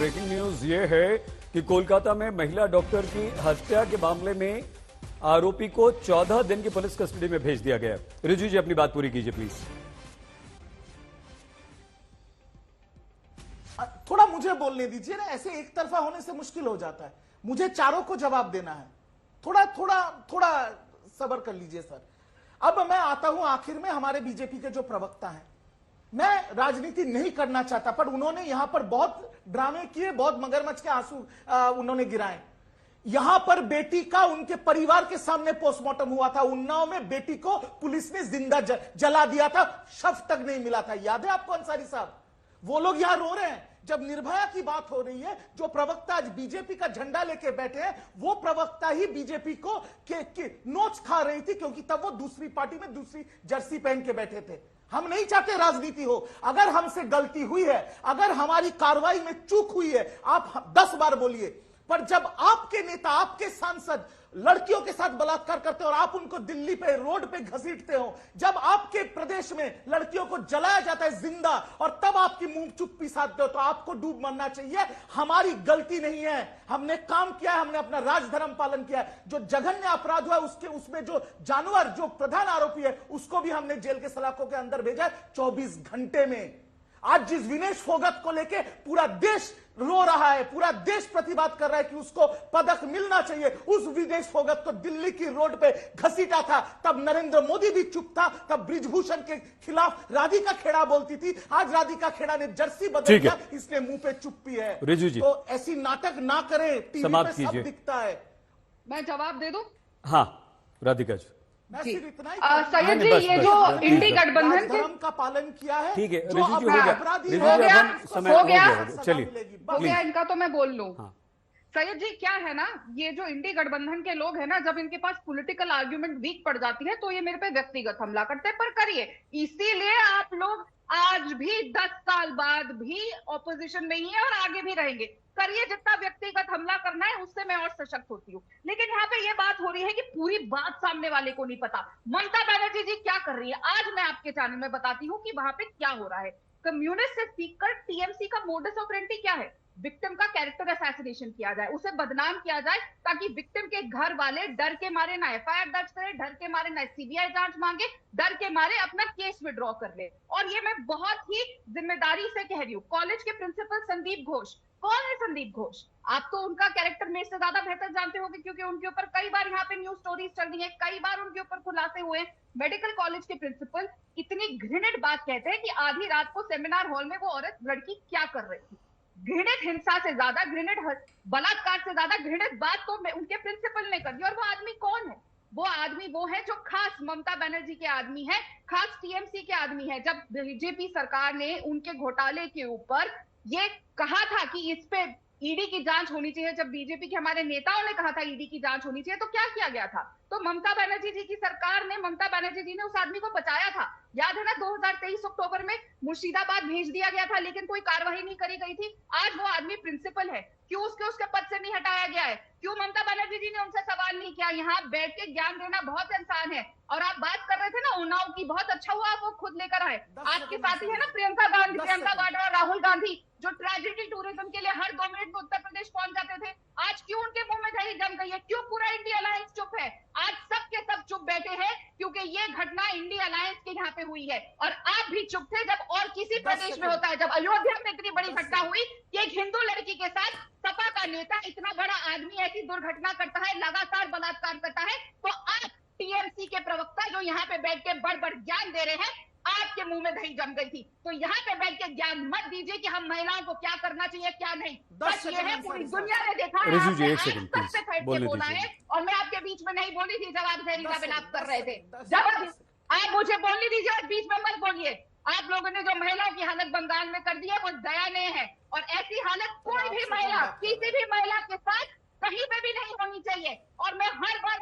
Breaking news ये है कि कोलकाता में महिला डॉक्टर की हत्या के मामले में आरोपी को 14 दिन की पुलिस कस्टडी में भेज दिया गया। रिजू जी अपनी बात पूरी कीजिए प्लीज। थोड़ा मुझे बोलने दीजिए ना, ऐसे एक तरफा होने से मुश्किल हो जाता है। मुझे चारों को जवाब देना है। थोड़ा थोड़ा थोड़ा सब्र कर लीजिए सर। अब मैं आता हूं आखिर में हमारे बीजेपी के जो प्रवक्ता हैं। मैं राजनीति नहीं करना चाहता, पर उन्होंने यहां पर बहुत ड्रामे किए, बहुत मगरमच्छ के आंसू उन्होंने गिराए। यहां पर बेटी का उनके परिवार के सामने पोस्टमार्टम हुआ था। उन्नाव में बेटी को पुलिस ने जिंदा जला दिया था, शव तक नहीं मिला था। याद है आपको अंसारी साहब? वो लोग यहां रो रहे हैं जब निर्भया की बात हो रही है। जो प्रवक्ता आज बीजेपी का झंडा लेके बैठे हैं, वो प्रवक्ता ही बीजेपी को नोच खा रही थी, क्योंकि तब वो दूसरी पार्टी में दूसरी जर्सी पहन के बैठे थे। हम नहीं चाहते राजनीति हो। अगर हमसे गलती हुई है, अगर हमारी कार्रवाई में चूक हुई है, आप 10 बार बोलिए। पर जब आपके नेता, आपके सांसद लड़कियों के साथ बलात्कार करते हो और आप उनको दिल्ली पे रोड पे घसीटते हो, जब आपके प्रदेश में लड़कियों को जलाया जाता है जिंदा और तब आपकी मुंह चुप्पी साधते हो, तो आपको डूब मरना चाहिए। हमारी गलती नहीं है, हमने काम किया है, हमने अपना राजधर्म पालन किया है। जो जघन्य अपराध हुआ उसमें जो जानवर, जो प्रधान आरोपी है, उसको भी हमने जेल के सलाखों के अंदर भेजा है 24 घंटे में। आज जिस विनेश फोगत को लेके पूरा देश रो रहा है, पूरा देश प्रतिवाद कर रहा है कि उसको पदक मिलना चाहिए, उस विनेश फोगत को दिल्ली की रोड पे घसीटा था, तब नरेंद्र मोदी भी चुप था। तब ब्रिजभूषण के खिलाफ राधिका खेड़ा बोलती थी। आज राधिका खेड़ा ने जर्सी बदल दिया, इसलिए मुंह पे चुप्पी है। रिजू जी तो ऐसी नाटक ना करें, टीवी पे सब दिखता है। मैं जवाब दे दूं? हाँ राधिका जी। सैयद जी, ये जो इंडी गठबंधन के का पालन किया है, ठीक है जो रिजू जी, अपराधी हो गया, चलिए हो गया इनका, तो मैं बोल लूं। हाँ। सैयद जी, क्या है ना, ये जो इंडी गठबंधन के लोग हैं ना, जब इनके पास पॉलिटिकल आर्ग्यूमेंट वीक पड़ जाती है तो ये मेरे पे व्यक्तिगत हमला करते हैं। पर करिए, इसीलिए आप लोग आज भी 10 साल बाद भी ऑपोजिशन में ही है और आगे भी रहेंगे। करिए, जितना व्यक्तिगत हमला करना है, उससे मैं और सशक्त होती हूँ। लेकिन यहाँ पे ये बात हो रही है कि पूरी बात सामने वाले को नहीं पता। ममता बनर्जी जी क्या कर रही है, आज मैं आपके चैनल में बताती हूँ कि वहां पे क्या हो रहा है। कम्युनिस्ट से सीखकर टीएमसी का मोडस ऑपरेंडी क्या है? विक्टिम का कैरेक्टर असैसिनेशन किया जाए, उसे बदनाम किया जाए, ताकि विक्टिम के घर वाले डर के मारे ना एफआईआर दर्ज करें, डर के मारे ना सीबीआई जांच मांगे, डर के मारे अपना केस विड्रॉ कर ले। और ये मैं बहुत ही जिम्मेदारी से कह रही हूँ। कॉलेज के प्रिंसिपल संदीप घोष, कौन है संदीप घोष? आप तो उनका कैरेक्टर मेरे से ज्यादा बेहतर जानते होंगे, क्योंकि उनके ऊपर कई बार यहाँ पे न्यूज स्टोरीज चल रही है, कई बार उनके ऊपर खुलासे हुए। मेडिकल कॉलेज के प्रिंसिपल इतनी घृणित बात कहते हैं कि आधी रात को सेमिनार हॉल में वो औरत लड़की क्या कर रही थी। घृणित हिंसा से ज्यादा, घृणित बलात्कार से ज्यादा घृणित बात तो उनके प्रिंसिपल ने कर दी। और वो आदमी कौन है? वो आदमी वो है जो खास ममता बनर्जी के आदमी है, खास टीएमसी के आदमी है। जब बीजेपी सरकार ने उनके घोटाले के ऊपर ये कहा था कि इस पे ईडी की जांच होनी चाहिए, जब बीजेपी के हमारे नेताओं ने कहा था ईडी की जांच होनी चाहिए, तो क्या किया गया था? तो ममता बनर्जी जी की सरकार ने, ममता बनर्जी जी ने उस आदमी को बचाया था। याद है ना, 2023 अक्टूबर में मुर्शिदाबाद भेज दिया गया था, लेकिन कोई कार्रवाई नहीं करी गई थी। आज वो आदमी प्रिंसिपल है, क्यों उसके पद से नहीं हटाया गया है? क्यों ममता बनर्जी जी ने उनसे सवाल नहीं किया? यहाँ बैठ के ज्ञान देना बहुत आसान है। और आप बात कर रहे थे ना उन्नाव की, बहुत अच्छा हुआ आप वो खुद लेकर आए। आपके साथ ही है ना प्रियंका वाड्रा और राहुल गांधी, जो ट्रेजेडी टूरिज्म के लिए हर 2 मिनट में उत्तर प्रदेश पहुंच जाते थे। आज क्यों उनके मुंह में दही जम गई है? क्यों पूरा इंडिया अलायंस चुप है? आज सब के सब चुप बैठे हैं, क्योंकि ये घटना इंडिया अलायंस के यहाँ पे हुई है। और आप भी चुप थे जब और किसी प्रदेश में होता है। जब अयोध्या में इतनी बड़ी घटना हुई कि एक हिंदू लड़की के साथ सपा का नेता, इतना बड़ा आदमी ऐसी दुर्घटना करता है, लगातार बलात्कार करता है, तो आप टीएमसी के प्रवक्ता जो यहाँ पे बैठ के बड़ ज्ञान दे रहे हैं, आपके मुंह में दही जम गई थी। तो यहाँ पे बैठ के ज्ञान मत दीजिए कि हम महिलाओं को क्या करना चाहिए क्या नहीं। बस ये है, पूरी दुनिया ने देखा है, बोला है। और मैं आपके बीच में नहीं बोली थी जब आप जहरीला विलाप कर रहे थे। जब आप मुझे बोलने दीजिए और बीच में मत बोलिए। आप लोगों ने जो महिलाओं की हालत बंगाल में कर दी है वो दयनीय है, और ऐसी हालत कोई भी महिला, किसी भी महिला के साथ कहीं पे भी नहीं होनी चाहिए। और मैं हर बार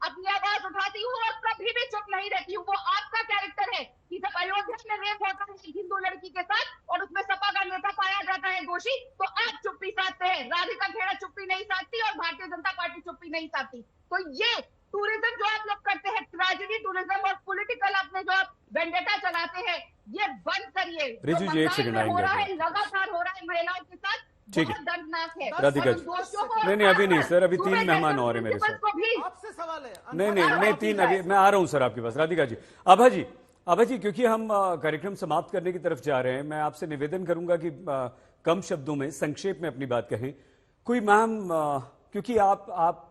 अपनी आवाज उठाती हूँ और कभी भी चुप नहीं रहती हूँ। वो आपका कैरेक्टर है कि जब अयोध्या में रेप होता है हिंदू लड़की के साथ और उसमें सपा का नेता पाया जाता है दोषी, तो आप चुप्पी साधते हैं। राधिका खेड़ा चुप्पी नहीं साधती और भारतीय जनता पार्टी चुप्पी नहीं साधती। तो ये टूरिज्म जो आप लोग करते हैं, ट्रेजेडी टूरिज्म और पॉलिटिकल अपने जो आप वेंडेटा चलाते हैं, ये बंद करिए। रिजू जी, एक सेकंड आएंगे। हो रहा है, लगातार हो रहा है महिलाओं के साथ, ठीक है। बहुत दर्दनाक है। राधिका और जी। उन दोषियों को नहीं, अभी नहीं सर, अभी सुबह 3 मेहमान जैसे और हैं मेरे साथ। प्रिंसिपल्स को भी आपसे सवाल है। नहीं, 3 अभी मैं आ रहा हूं सर आपके पास। राधिका जी, आभा जी, क्योंकि हम कार्यक्रम समाप्त करने की तरफ जा रहे हैं, मैं आपसे निवेदन करूंगा कि कम शब्दों में, संक्षेप में अपनी बात कहें। कोई मैम, क्योंकि आप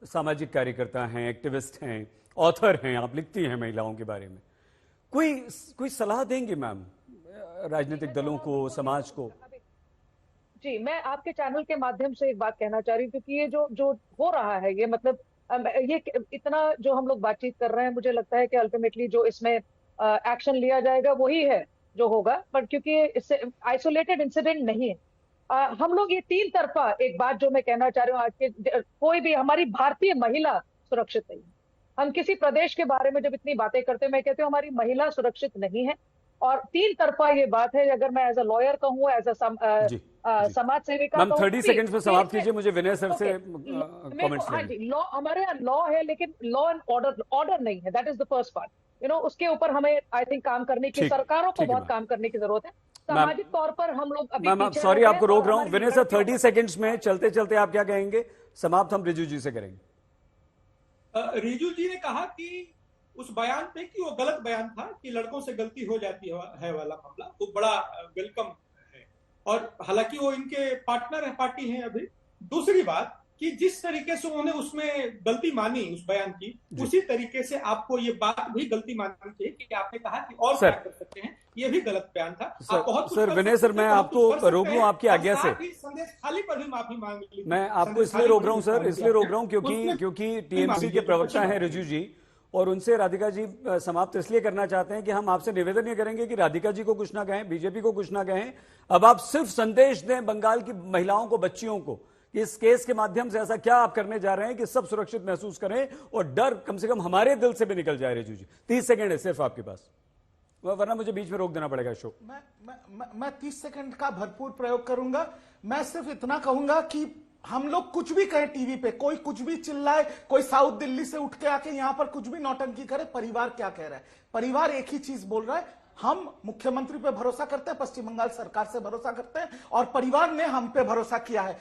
सामाजिक कार्यकर्ता हैं, एक्टिविस्ट हैं, ऑथर हैं, आप लिखती हैं महिलाओं के बारे में, कोई सलाह देंगे मैम राजनीतिक दलों को, समाज को? जी, मैं आपके चैनल के माध्यम से एक बात कहना चाह रही हूँ, क्योंकि ये जो हो रहा है, ये मतलब ये इतना जो हम लोग बातचीत कर रहे हैं, मुझे लगता है कि अल्टीमेटली जो इसमें एक्शन लिया जाएगा वही है जो होगा, पर क्योंकि इससे आइसोलेटेड इंसिडेंट नहीं है। हम लोग ये 3 तरफा एक बात जो मैं कहना चाह रही हूँ, आज के कोई भी हमारी भारतीय महिला सुरक्षित नहीं है। हम किसी प्रदेश के बारे में जब इतनी बातें करते हैं, मैं कहती हूँ हमारी महिला सुरक्षित नहीं है। और 3 तरफा ये बात है, अगर मैं एज अ लॉयर कहूँ, एज अ समाज सेविका मैम कहूँ, 30 सेकंड्स में समाप्त कीजिए, मुझे विनय सर से कमेंट्स हाँ लेंगे। जी, लॉ, हमारे यहाँ लॉ है, लेकिन लॉ एंड ऑर्डर नहीं है। That is the first part. उसके ऊपर हमें आई थिंक काम करने की, सरकारों को बहुत काम करने की जरूरत है। सामाजिक तौर पर हम लोग अभी मैम, पीछे सॉरी रह गए आपको रोक रहा हूं। हमारी विनय सर 30 सेकंड्स में चलते चलते आप क्या कहेंगे? समाप्त हम रिजू जी से करेंगे। रिजू जी ने कहा कि उस बयान पे कि वो गलत बयान था, कि लड़कों से गलती हो जाती है वाला मामला, वो बड़ा वेलकम है। और हालांकि वो इनके पार्टनर है, पार्टी हैं अभी। दूसरी बात कि जिस तरीके से उन्होंने उसमें गलती मानी उस बयान की, उसी तरीके से आपको ये बात भी गलती माननी चाहिए कि आपने कहा कि और क्या कर सकते हैं, ये भी गलत बयान था। आप बहुत सर विनय सर, मैं आपको रोक रहा हूं आपकी आज्ञा से। संदेश खाली पर भी माफी मांग ली। मैं आपको इसलिए रोक रहा हूं सर, इसलिए रोक रहा हूं क्योंकि टीएमसी के प्रवक्ता हैं रिजू जी, और उनसे राधिका जी समाप्त इसलिए करना चाहते हैं कि हम आपसे निवेदन ये करेंगे कि राधिका जी को कुछ ना कहें, बीजेपी को कुछ ना कहें। अब आप सिर्फ संदेश दें बंगाल की महिलाओं को, बच्चियों को, इस केस के माध्यम से ऐसा क्या आप करने जा रहे हैं कि सब सुरक्षित महसूस करें और डर कम से कम हमारे दिल से भी निकल जाए। रिजू जी 30 सेकंड है सिर्फ आपके पास, वरना मुझे बीच में रोक देना पड़ेगा शो। मैं 30 सेकंड का भरपूर प्रयोग करूंगा। मैं सिर्फ इतना कहूंगा कि हम लोग कुछ भी कहें टीवी पे, कोई कुछ भी चिल्लाए, कोई साउथ दिल्ली से उठ के आके यहां पर कुछ भी नौटंकी करे, परिवार क्या कह रहा है? परिवार एक ही चीज बोल रहा है, हम मुख्यमंत्री पे भरोसा करते हैं, पश्चिम बंगाल सरकार से भरोसा करते हैं, और परिवार ने हम पे भरोसा किया है।